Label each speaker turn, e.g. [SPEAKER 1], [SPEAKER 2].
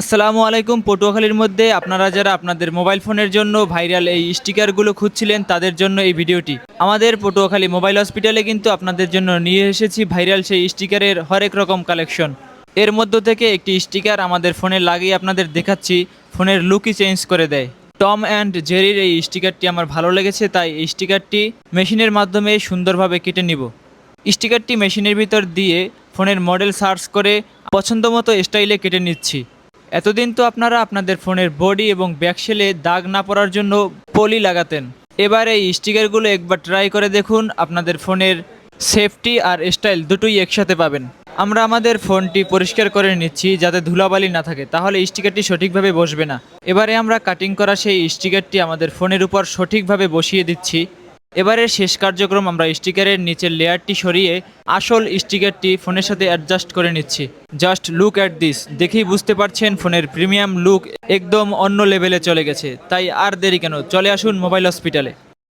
[SPEAKER 1] আসসালামু আলাইকুম। পটুয়াখালীর মধ্যে আপনারা যারা আপনাদের মোবাইল ফোনের জন্য ভাইরাল এই স্টিকারগুলো খুঁজছিলেন তাদের জন্য এই ভিডিওটি। আমাদের পটুয়াখালী মোবাইল হসপিটালে কিন্তু আপনাদের জন্য নিয়ে এসেছি ভাইরাল সেই স্টিকারের হরেক রকম কালেকশন। এর মধ্য থেকে একটি স্টিকার আমাদের ফোনে লাগিয়ে আপনাদের দেখাচ্ছি, ফোনের লুকই চেঞ্জ করে দেয়। টম অ্যান্ড জেরির এই স্টিকারটি আমার ভালো লেগেছে, তাই এই স্টিকারটি মেশিনের মাধ্যমে সুন্দরভাবে কেটে নিব। স্টিকারটি মেশিনের ভিতর দিয়ে ফোনের মডেল সার্চ করে পছন্দ মতো স্টাইলে কেটে নিচ্ছি। এতদিন তো আপনারা আপনাদের ফোনের বডি এবং ব্যাকশেলে দাগ না পড়ার জন্য পলি লাগাতেন। এবার এই স্টিকারগুলো একবার ট্রাই করে দেখুন, আপনাদের ফোনের সেফটি আর স্টাইল দুটোই একসাথে পাবেন। আমরা আমাদের ফোনটি পরিষ্কার করে নিচ্ছি যাতে ধুলাবালি না থাকে, তাহলে স্টিকারটি সঠিকভাবে বসবে না। এবারে আমরা কাটিং করা সেই স্টিকারটি আমাদের ফোনের উপর সঠিকভাবে বসিয়ে দিচ্ছি। এবারের শেষ কার্যক্রম, আমরা স্টিকারের নিচের লেয়ারটি সরিয়ে আসল স্টিকারটি ফোনের সাথে অ্যাডজাস্ট করে নিচ্ছি। জাস্ট লুক অ্যাট দিস, দেখেই বুঝতে পারছেন ফোনের প্রিমিয়াম লুক একদম অন্য লেভেলে চলে গেছে। তাই আর দেরি কেন, চলে আসুন মোবাইল হসপিটালে।